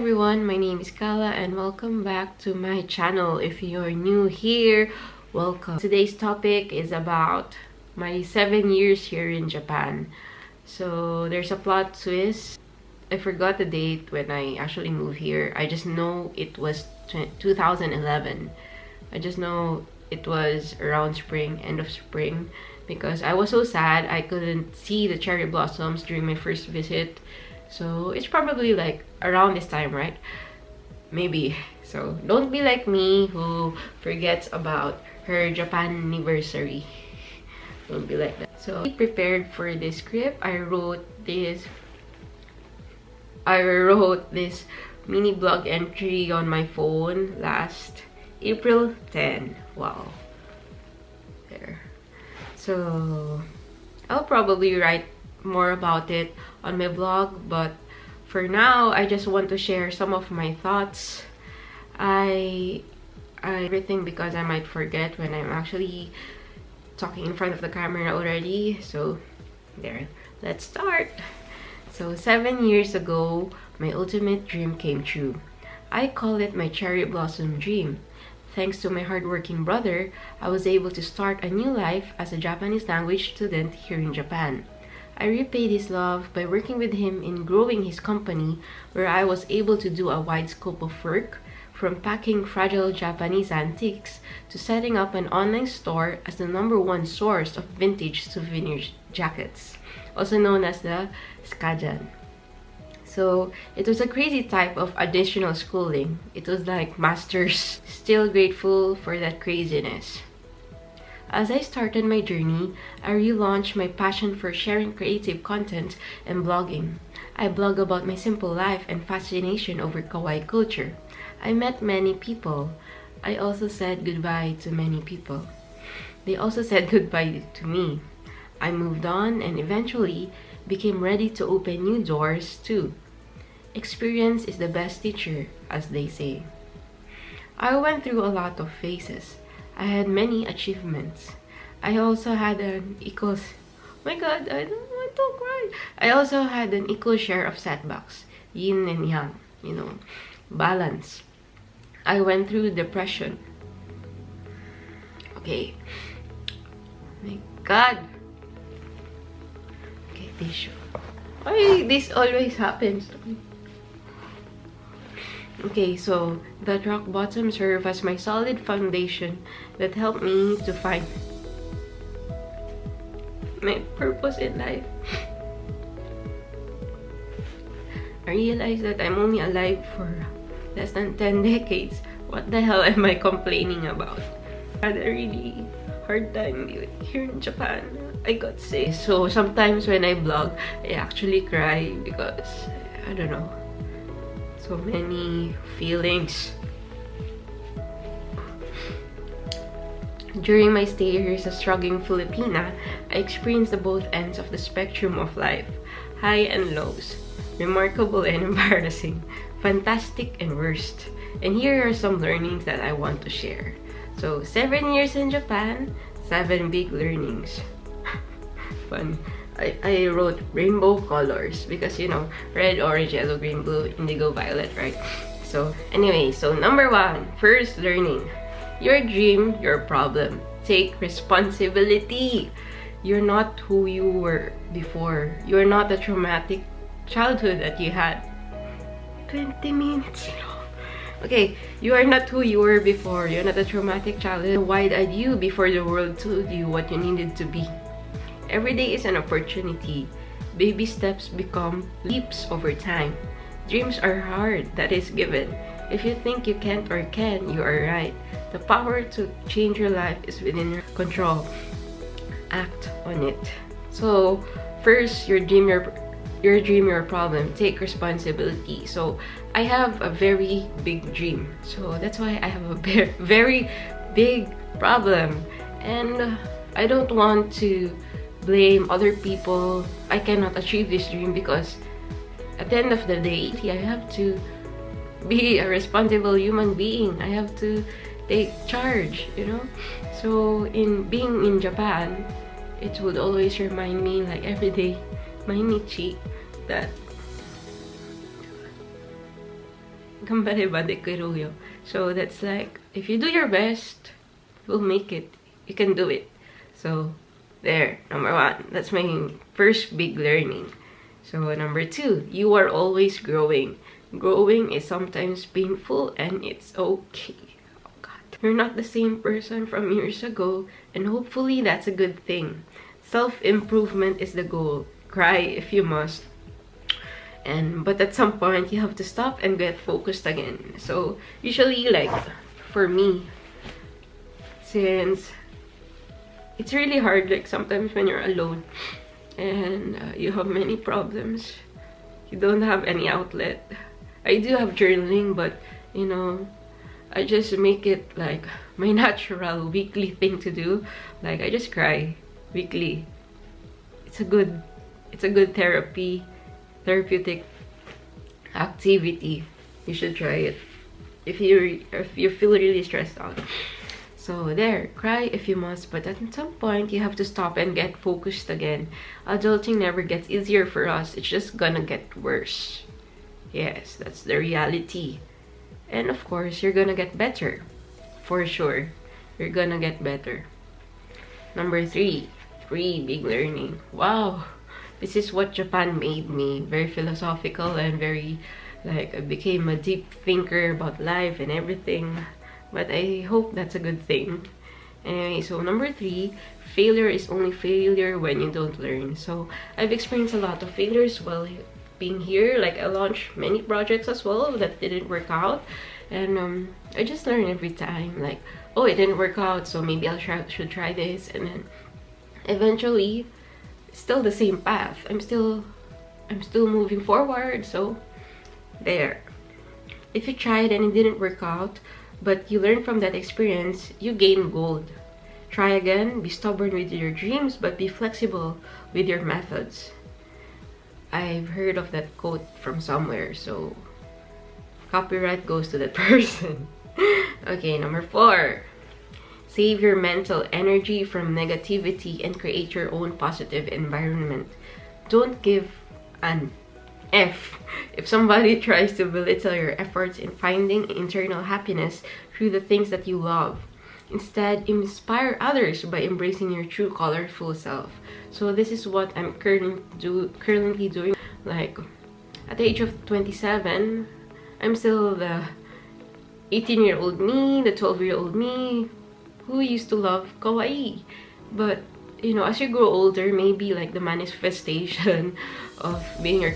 everyone, my name is Kaila and welcome back to my channel. If you're new here, welcome. Today's topic is about my 7 years here in Japan. So there's a plot twist. I forgot the date when I actually moved here. I just know it was 2011. I just know it was around spring, end of spring, because I was so sad I couldn't see the cherry blossoms during my first visit. So it's probably like around this time, right? Maybe. So don't be like me who forgets about her Japan anniversary. Don't be like that. So I prepared for this script. I wrote this mini blog entry on my phone last April 10. Wow. There. So I'll probably write more about it on my blog, but for now I just want to share some of my thoughts. I everything because I might forget when I'm actually talking in front of the camera already. So there, let's start. So 7 years ago, my ultimate dream came true. I call it my cherry blossom dream. Thanks to my hardworking brother, I was able to start a new life as a Japanese language student here in Japan. I repaid his love by working with him in growing his company, where I was able to do a wide scope of work, from packing fragile Japanese antiques to setting up an online store as the #1 source of vintage souvenir jackets, also known as the Skajan. So it was a crazy type of additional schooling. It was like masters. Still grateful for that craziness. As I started my journey, I relaunched my passion for sharing creative content and blogging. I blog about my simple life and fascination over kawaii culture. I met many people. I also said goodbye to many people. They also said goodbye to me. I moved on and eventually became ready to open new doors too. Experience is the best teacher, as they say. I went through a lot of phases. I had many achievements. I also had an equal... Oh my god, I don't want to cry. I also had an equal share of setbacks. Yin and yang, you know, balance. I went through depression. Okay. Oh my god. Okay, tissue. Why this always happens to me? Okay, so that rock bottom served as my solid foundation that helped me to find my purpose in life. I realized that I'm only alive for less than 10 decades. What the hell am I complaining about? I had a really hard time here in Japan. I got sick. So sometimes when I blog, I actually cry because, I don't know, so many feelings. During my stay here as a struggling Filipina, I experienced the both ends of the spectrum of life, high and lows, remarkable and embarrassing, fantastic and worst. And here are some learnings that I want to share. So 7 years in Japan, 7 big learnings. Fun. I wrote rainbow colors because, you know, red, orange, yellow, green, blue, indigo, violet, right? So anyway, so #1, first learning. Your dream, your problem. Take responsibility. You're not who you were before. You're not the traumatic childhood that you had. 20 minutes, you know. Okay, you are not who you were before. You're not a traumatic childhood. Wide-eyed you before the world told you what you needed to be. Every day is an opportunity. Baby steps become leaps over time. Dreams are hard, that is given. If you think you can't or can, you are right. The power to change your life is within your control. Act on it. So, first, your dream, your problem. Take responsibility. So, I have a very big dream. So, that's why I have a very big problem. And I don't want to blame other people. I cannot achieve this dream because at the end of the day, I have to be a responsible human being. I have to take charge, you know. So in being in Japan, it would always remind me, like every day, my Nichi, that Gambare ba de kiruyo. So that's like, if you do your best, you'll make it. You can do it. So there, number 1. That's my first big learning. So number 2, you are always growing. Growing is sometimes painful and it's okay. Oh God. You're not the same person from years ago, and hopefully that's a good thing. Self-improvement is the goal. Cry if you must. But at some point you have to stop and get focused again. So usually, like for me, since it's really hard, like sometimes when you're alone and you have many problems, you don't have any outlet. I do have journaling, but you know, I just make it like my natural weekly thing to do. Like I just cry weekly. It's a good therapeutic activity. You should try it if you feel really stressed out. So there, cry if you must, but at some point you have to stop and get focused again. Adulting never gets easier for us, it's just gonna get worse. Yes, that's the reality. And of course, you're gonna get better. For sure, you're gonna get better. Number 3, big learning. Wow, this is what Japan made me. Very philosophical and very, like, I became a deep thinker about life and everything. But I hope that's a good thing. Anyway, so number 3, failure is only failure when you don't learn. So I've experienced a lot of failures while being here. Like I launched many projects as well that didn't work out, and I just learn every time. Like, oh, it didn't work out, so maybe should try this, and then eventually, still the same path. I'm still moving forward. So there. If you tried and it didn't work out, but you learn from that experience, you gain gold. Try again, be stubborn with your dreams, but be flexible with your methods. I've heard of that quote from somewhere, so copyright goes to that person. Okay, number 4. Save your mental energy from negativity and create your own positive environment. Don't give an F if somebody tries to belittle your efforts in finding internal happiness through the things that you love. Instead, inspire others by embracing your true colorful self. So this is what I'm currently doing. Like at the age of 27, I'm still the 18-year-old me, the 12-year-old me who used to love kawaii. But you know, as you grow older, maybe like the manifestation of being a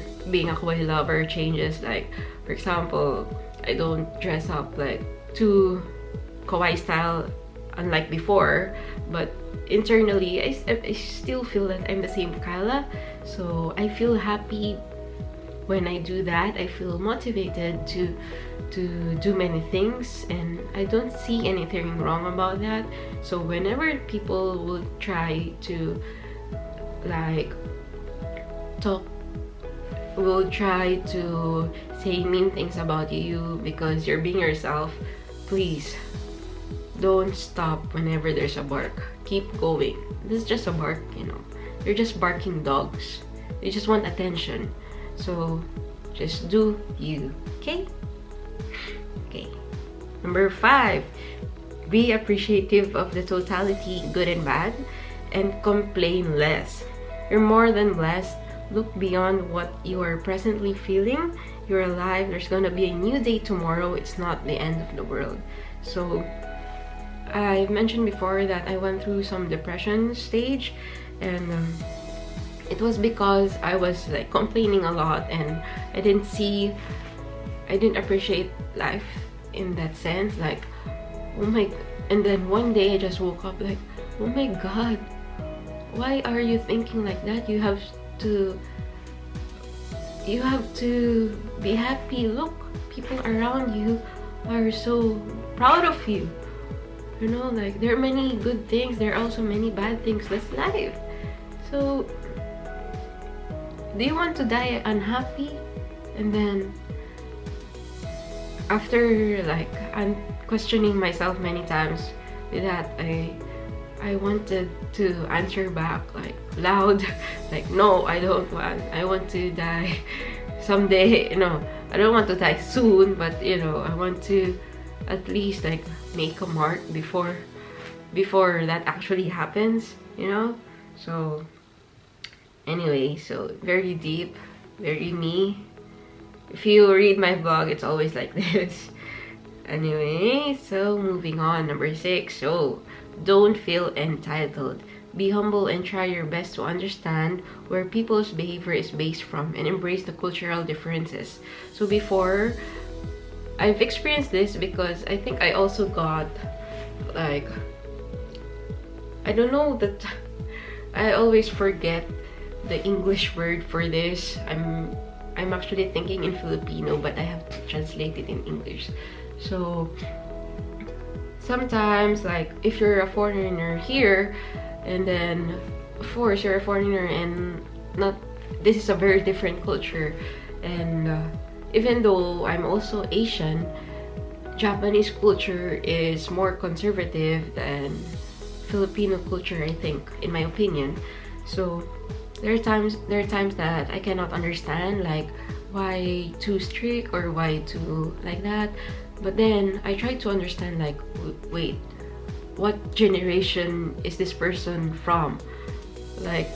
kawaii lover changes. Like, for example, I don't dress up like too kawaii style unlike before, but internally I still feel that I'm the same Kaila. So I feel happy when I do that. I feel motivated to do many things, and I don't see anything wrong about that. So whenever people will try to like say mean things about you because you're being yourself, please don't stop whenever there's a bark. Keep going. This is just a bark, you know. You're just barking dogs. They just want attention. So just do you, okay? Okay. Number 5, be appreciative of the totality, good and bad, and complain less. You're more than blessed. Look beyond what you are presently feeling. You're alive. There's gonna be a new day tomorrow. It's not the end of the world. So I've mentioned before that I went through some depression stage, and it was because I was like complaining a lot, and I didn't appreciate life in that sense. Like, oh my, and then one day I just woke up like, oh my god, why are you thinking like that? You have to be happy. Look, people around you are so proud of you. You know, like, there are many good things, there are also many bad things. That's life. So do you want to die unhappy? And then after like I'm questioning myself many times with that, I wanted to answer back like loud, like, no, I don't want, I want to die someday, you know, I don't want to die soon, but you know, I want to at least like make a mark before that actually happens, you know. So anyway, so very deep, very me. If you read my blog, it's always like this. Anyway, so moving on, number 6. So don't feel entitled. Be humble and try your best to understand where people's behavior is based from and embrace the cultural differences. So before, I've experienced this because I think I also got like, I don't know, that I always forget the English word for this. I'm actually thinking in Filipino, but I have to translate it in English. So sometimes, like, if you're a foreigner here, and then of course you're a foreigner and not, this is a very different culture, and even though I'm also Asian, Japanese culture is more conservative than Filipino culture, I think, in my opinion. So there are times that I cannot understand, like, why too strict or why too like that. But then I try to understand, like, wait, what generation is this person from? Like,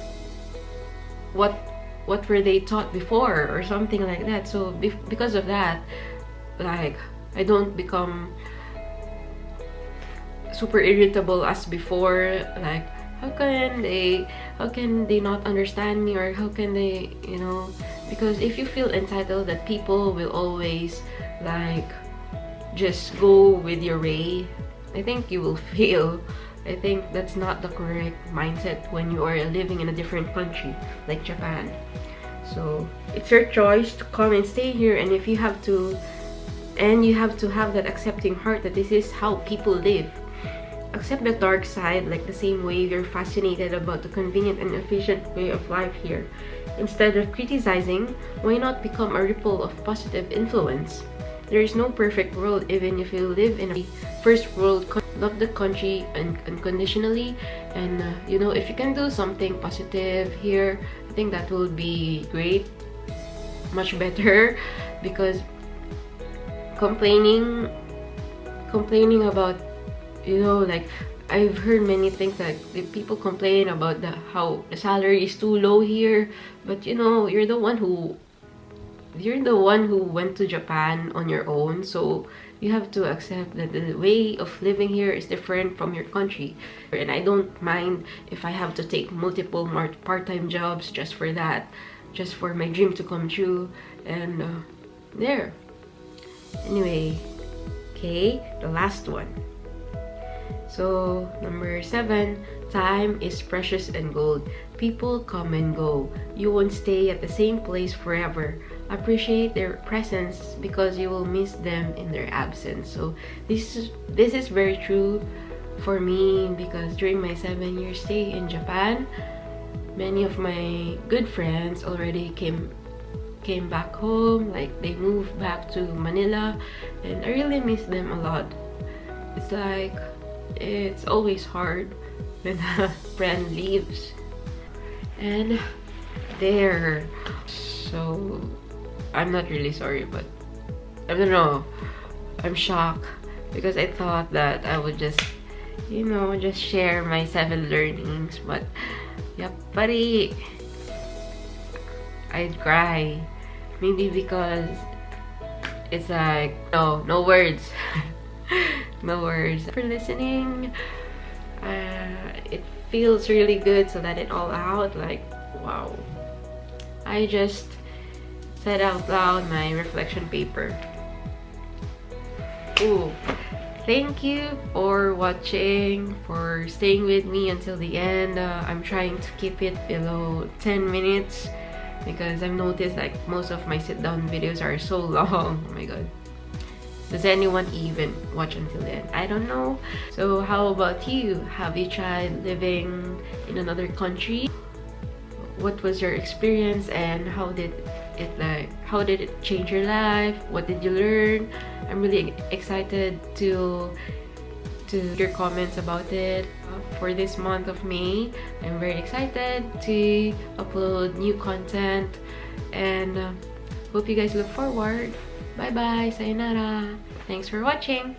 what were they taught before or something like that. So because of that, like, I don't become super irritable as before, like, how can they not understand me, or how can they, you know, because if you feel entitled that people will always like just go with your way, I think you will fail. I think that's not the correct mindset when you are living in a different country like Japan. So it's your choice to come and stay here, and if you have to, and you have to have that accepting heart that this is how people live. Accept the dark side, like the same way you're fascinated about the convenient and efficient way of life here. Instead of criticizing, why not become a ripple of positive influence? There is no perfect world, even if you live in a first world. Love the country unconditionally, and you know, if you can do something positive here, I think that will be great, much better, because complaining about, you know, like, I've heard many things, like people complain about how the salary is too low here, but you know, you're the one who went to Japan on your own, so you have to accept that the way of living here is different from your country. And I don't mind if I have to take multiple part-time jobs just for that, just for my dream to come true. And there. Anyway, okay, the last one. So number 7, time is precious and gold. People come and go. You won't stay at the same place forever. Appreciate their presence because you will miss them in their absence. So this is very true for me, because during my 7-year stay in Japan, many of my good friends already came back home, like they moved back to Manila, and I really miss them a lot. It's like, it's always hard when a friend leaves. And there, so I'm not really sorry, but I don't know, I'm shocked because I thought that I would just, you know, just share my 7 learnings, but yep, buddy, I'd cry, maybe because it's like, no words. No words for listening. It feels really good to let it all out, like, wow, I just said out loud my reflection paper. Ooh, thank you for watching, for staying with me until the end. I'm trying to keep it below 10 minutes because I've noticed, like, most of my sit-down videos are so long. Oh my god, does anyone even watch until the end? I don't know. So how about you? Have you tried living in another country? What was your experience, and how did it change your life? What did you learn? I'm really excited to your comments about it. For this month of May, I'm very excited to upload new content, and Hope you guys look forward. Bye bye, sayonara. Thanks for watching.